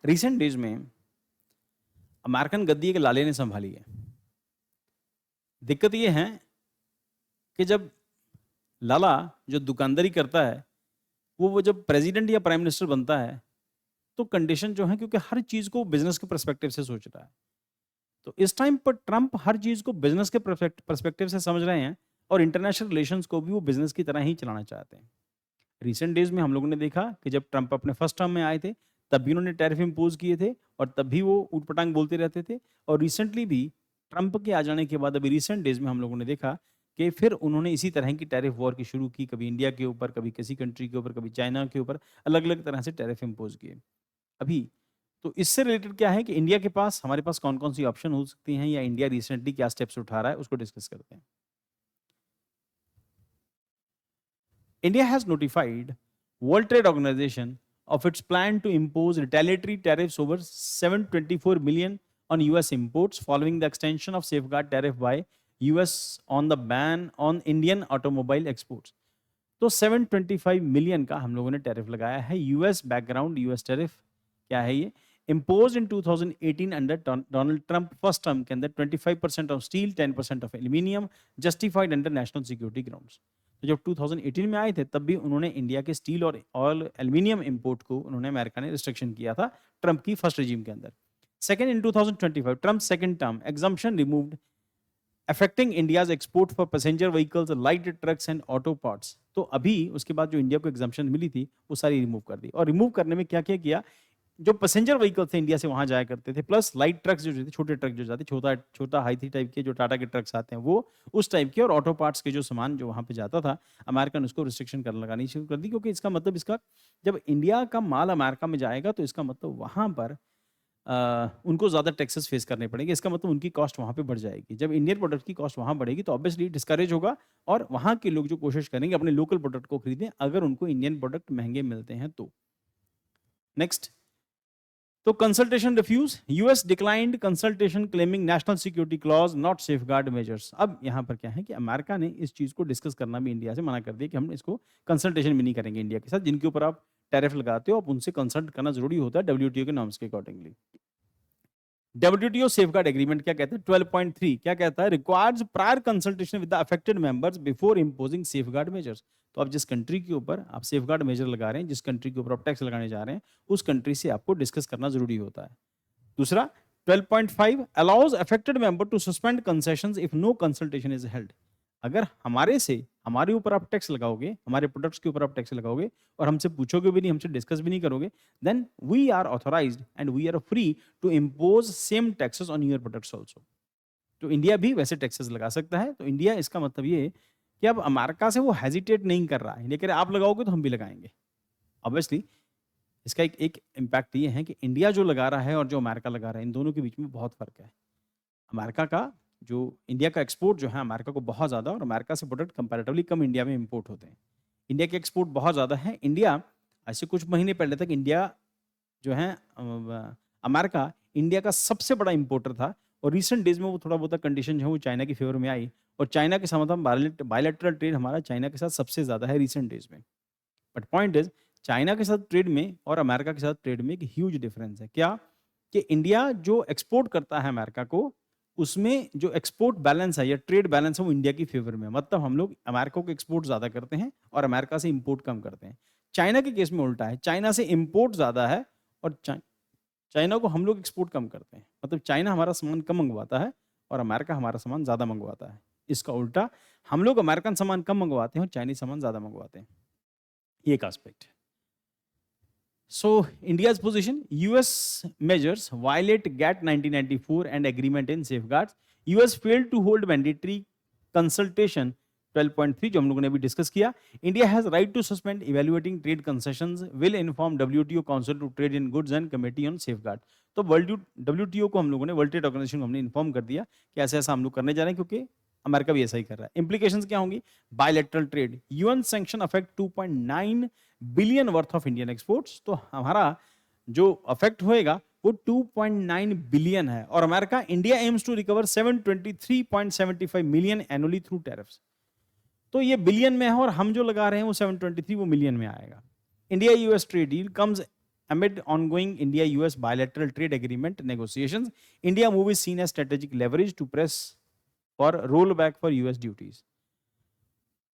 Recent days में American गद्दी के लाले ने संभाली है। दिक्कत ये है कि जब लाला जो दुकानदारी करता है वो जब प्रेसिडेंट या प्राइम मिनिस्टर बनता है तो कंडीशन जो है, क्योंकि हर चीज को बिजनेस के पर्सपेक्टिव से सोच रहा है, तो इस टाइम पर ट्रंप हर चीज को बिजनेस के पर्सपेक्टिव से समझ रहे हैं और इंटरनेशनल रिलेशंस को भी वो बिजनेस की तरह ही चलाना चाहते हैं। रिसेंट डेज में हम लोगों ने देखा कि जब ट्रंप अपने फर्स्ट टर्म में आए थे तब भी उन्होंने टैरिफ इम्पोज किए थे और तब भी वो ऊटपटांग बोलते रहते थे, और रिसेंटली भी ट्रंप के आ जाने के बाद अभी रिसेंट डेज में हम लोगों ने देखा कि फिर उन्होंने इसी तरह की टैरिफ वॉर की शुरू की, कभी इंडिया के ऊपर, कभी किसी कंट्री के ऊपर, कभी चाइना के ऊपर, अलग अलग तरह से टैरिफ इम्पोज किए। अभी तो इससे रिलेटेड क्या है कि इंडिया के पास, हमारे पास कौन कौन सी ऑप्शन हो सकती हैं या इंडिया रिसेंटली क्या स्टेप्स उठा रहा है उसको डिस्कस करते हैं। India has notified World Trade Organization of its plan to impose retaliatory tariffs over 724 million on US imports following the extension of safeguard tariff by US on the ban on Indian automobile exports. तो 725 million का हम लोगों ने tariff लगाया है। US background, US tariff क्या है ये? इम्पोज इन 2018 under Donald Trump first term के अंदर 25% of steel, 10% of aluminium, justified under national security grounds. तो जब 2018 में आए थे तब भी उन्होंने इंडिया के स्टील और ऑयल एल्यूमिनियम इंपोर्ट को उन्होंने अमेरिका ने रिस्ट्रिक्शन किया था ट्रंप की फर्स्ट रिजीम के अंदर। Second, in 2025 Trump second term exemption removed affecting India's export for passenger vehicles, light trucks and auto parts. तो अभी उसके बाद जो इंडिया को एग्जाम्पशन मिली थी वो सारी रिमूव कर दी, और रिमूव करने में क्या क्या किया, जो पैसेंजर व्हीकल थे इंडिया से वहां जाया करते थे, प्लस लाइट ट्रक्स जो थे, छोटे ट्रक जो जाते, छोटा छोटा हाईथी टाइप के जो टाटा के ट्रक्स आते हैं वो उस टाइप के, और ऑटो पार्ट्स के जो सामान जो वहां पे जाता था, अमेरिका ने उसको रिस्ट्रिक्शन करने लगानी शुरू कर दी। क्योंकि इसका मतलब, इसका जब इंडिया का माल अमेरिका में जाएगा तो इसका मतलब वहां पर उनको ज़्यादा टैक्सेस फेस करने पड़ेंगे। इसका मतलब उनकी कॉस्ट वहाँ पे बढ़ जाएगी। जब इंडियन प्रोडक्ट की कॉस्ट वहाँ बढ़ेगी तो ऑब्वियसली डिस्करेज होगा, और वहाँ के लोग जो कोशिश करेंगे अपने लोकल प्रोडक्ट को खरीदें अगर उनको इंडियन प्रोडक्ट महंगे मिलते हैं तो। नेक्स्ट, तो consultation refuse, US declined consultation claiming national security clause not safeguard measures. अब यहाँ पर क्या है कि अमेरिका ने इस चीज़ को डिस्कस करना भी इंडिया से मना कर दिया कि हम इसको कंसल्टेशन भी नहीं करेंगे इंडिया के साथ, जिनके ऊपर आप टैरिफ लगाते हो आप उनसे कंसल्ट करना जरूरी होता है डब्ल्यूटीओ के नॉर्म्स के अकॉर्डिंगली। WTO सेफगार्ड एग्रीमेंट क्या कहता है? 12.3 क्या कहता है? Requires prior consultation with the affected members before imposing safeguard measures. तो आप जिस कंट्री के ऊपर आप सेफगार्ड मेजर लगा रहे हैं, जिस कंट्री के ऊपर आप टैक्स लगाने जा रहे हैं, उस कंट्री से आपको डिस्कस करना जरूरी होता है। दूसरा, 12.5 allows affected member to suspend concessions if no consultation is held. अगर हमारे ऊपर आप टैक्स लगाओगे, हमारे प्रोडक्ट्स के ऊपर आप टैक्स लगाओगे और हमसे पूछोगे भी नहीं, हमसे डिस्कस भी नहीं करोगे, then we are authorised and we are free to impose same taxes on your products also. तो इंडिया भी वैसे टैक्सेस लगा सकता है। तो इंडिया, इसका मतलब ये है कि अब अमेरिका से वो हेजिटेट नहीं कर रहा है, लेकिन आप लगाओगे तो हम भी लगाएंगे। ऑब्वियसली इसका एक इम्पैक्ट ये है कि इंडिया जो लगा रहा है और जो अमेरिका लगा रहा है, इन दोनों के बीच में बहुत फर्क है। अमेरिका का जो, इंडिया का एक्सपोर्ट जो है अमेरिका को बहुत ज़्यादा, और अमेरिका से प्रोडक्ट कंपैरेटिवली कम इंडिया में इंपोर्ट होते हैं। इंडिया के एक्सपोर्ट बहुत ज़्यादा है। इंडिया, ऐसे कुछ महीने पहले तक इंडिया जो है अमेरिका इंडिया का सबसे बड़ा इंपोर्टर था, और रिसेंट डेज में वो थोड़ा बहुत कंडीशन जो है वो चाइना की फेवर में आई, और चाइना के साथ हम बायलैटरल ट्रेड हमारा चाइना के साथ सबसे ज़्यादा है रिसेंट डेज में। बट पॉइंट इज, चाइना के साथ ट्रेड में और अमेरिका के साथ ट्रेड में एक ह्यूज डिफरेंस है। क्या? कि इंडिया जो एक्सपोर्ट करता है अमेरिका को, उसमें जो एक्सपोर्ट बैलेंस है या ट्रेड बैलेंस है वो इंडिया की फेवर में। मतलब हम लोग अमेरिका को एक्सपोर्ट ज़्यादा करते हैं और अमेरिका से इंपोर्ट कम करते हैं। चाइना के केस में उल्टा है, चाइना से इंपोर्ट ज़्यादा है और चाइना को हम लोग एक्सपोर्ट कम करते हैं। मतलब चाइना हमारा सामान कम मंगवाता है और अमेरिका हमारा सामान ज़्यादा मंगवाता है। इसका उल्टा, हम लोग अमेरिकन सामान कम मंगवाते हैं और चाइनीज सामान ज़्यादा मंगवाते हैं। ये एक एस्पेक्ट है। So India's position: US measures violate GATT 1994 and agreement in safeguards. US failed to hold mandatory consultation 12.3 जो हम लोगों ने अभी डिस्कस किया. India has right to suspend evaluating trade concessions, will inform WTO Council to Trade in Goods and Committee on Safeguard. तो WTO को हम लोगों ने, वर्ल्ड ट्रेड ऑर्गेनाइजेशन को हमने इन्फॉर्म कर दिया कि ऐसा ऐसा हम लोग करने जा रहे हैं, क्योंकि अमेरिका भी ऐसा ही कर रहा है। इंप्लीकेशंस क्या होंगी? Bilateral trade, UN sanction affect 2.9 billion worth of Indian exports. तो हमारा जो अफेक्ट होएगा वो 2.9 बिलियन है, और America, India aims to recover 723.75 million annually through tariffs. तो ये बिलियन में है और हम जो लगा रहे हैं वो 723 वो मिलियन में आएगा। India US trade deal comes amid ongoing India-US bilateral trade agreement negotiations, India move is seen as strategic leverage to press for rollback for US duties.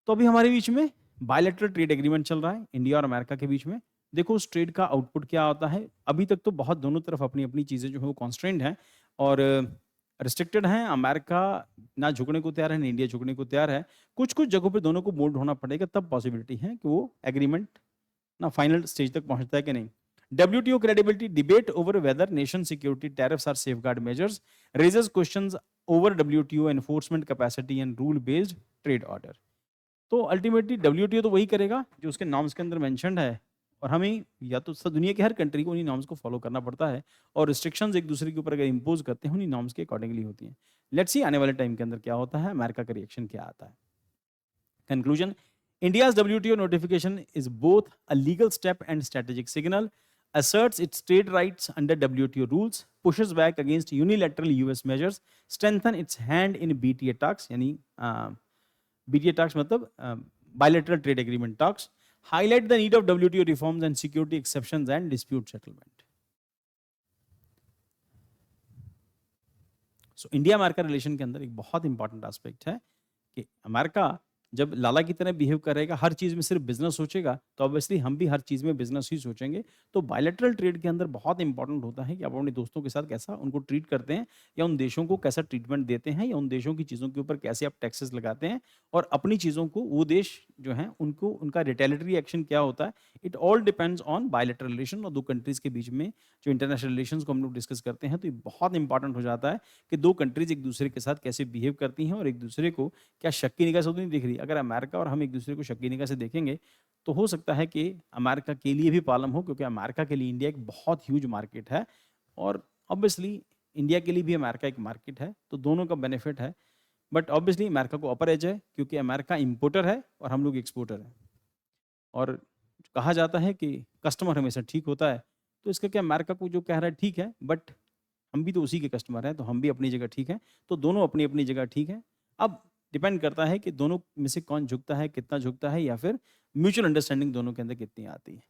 तो अभी हमारे बीच में बायलैटरल ट्रेड एग्रीमेंट चल रहा है इंडिया और अमेरिका के बीच में। देखो उस ट्रेड का आउटपुट क्या होता है। अभी तक तो बहुत दोनों तरफ अपनी-अपनी चीज़ें जो है वो कॉन्स्ट्रेंट हैं और रिस्ट्रिक्टेड हैं। अमेरिका ना झुकने को तैयार है, ना इंडिया झुकने को तैयार है। कुछ-कुछ जगहों पे दोनों को बोल्ड होना पड़ेगा, तब पॉसिबिलिटी है कि वो एग्रीमेंट ना फाइनल स्टेज तक पहुंचता है कि नहीं। WTO credibility debate over whether nation security tariffs are safeguard measures raises questions over WTO enforcement capacity and rule based trade order. तो अल्टीमेटली WTO तो वही करेगा जो उसके नॉर्म्स के अंदर मेंशन्ड है और हमें या तो दुनिया की हर कंट्री को उन्हीं नॉर्म्स को फॉलो करना पड़ता है और रिस्ट्रिक्शंस एक दूसरे के ऊपर अगर इम्पोज करते हैं उन्हीं नॉर्म्स के अकॉर्डिंगली होती हैं। लेट्स सी आने वाले टाइम के अंदर क्या होता है, अमेरिका का रिएक्शन क्या आता है। Conclusion, India's WTO notification is both a legal step and strategic signal, asserts its trade rights under WTO rules, pushes back against unilateral US measures, strengthen its hand in BTA talks, यानी BTA talks मतलब bilateral trade agreement talks, highlight the need of WTO reforms and security exceptions and dispute settlement. So India America relation के अंदर एक बहुत important aspect है कि America जब लाला की तरह बिहेव करेगा, हर चीज़ में सिर्फ बिजनेस सोचेगा, तो ऑब्वियसली हम भी हर चीज़ में बिजनेस ही सोचेंगे। तो बायलैटरल ट्रेड के अंदर बहुत इंपॉर्टेंट होता है कि आप अपने दोस्तों के साथ कैसा उनको ट्रीट करते हैं या उन देशों को कैसा ट्रीटमेंट देते हैं या उन देशों की चीज़ों के ऊपर कैसे आप टैक्सेस लगाते हैं और अपनी चीज़ों को वो देश जो हैं उनको उनका रिटेलिटरी एक्शन क्या होता है। It all depends on bilateral relation और दो कंट्रीज़ के बीच में जो इंटरनेशनल रिलेशंस को हम लोग डिस्कस करते हैं, तो ये बहुत इंपॉर्टेंट हो जाता है कि दो कंट्रीज़ एक दूसरे के साथ कैसे बिहेव करती हैं और एक दूसरे को क्या शक की निगाह से तो नहीं देख रही। अगर अमेरिका और हम एक दूसरे को शक की निगाह से देखेंगे तो हो सकता है कि अमेरिका के लिए भी प्रॉब्लम हो, क्योंकि अमेरिका के लिए इंडिया एक बहुत ह्यूज मार्केट है और ऑब्वियसली इंडिया के लिए भी अमेरिका एक मार्केट है, तो दोनों का बेनिफिट है। बट ऑब्वियसली अमेरिका को अपर एज है क्योंकि अमेरिका इंपोर्टर है और हम लोग एक्सपोर्टर हैं और कहा जाता है कि कस्टमर हमेशा ठीक होता है। तो इसका क्या, अमेरिका को जो कह रहा है ठीक है, बट हम भी तो उसी के कस्टमर हैं, तो हम भी अपनी जगह ठीक हैं। तो दोनों अपनी अपनी जगह ठीक हैं। अब डिपेंड करता है कि दोनों में से कौन झुकता है, कितना झुकता है, या फिर म्यूचुअल अंडरस्टैंडिंग दोनों के अंदर कितनी आती है।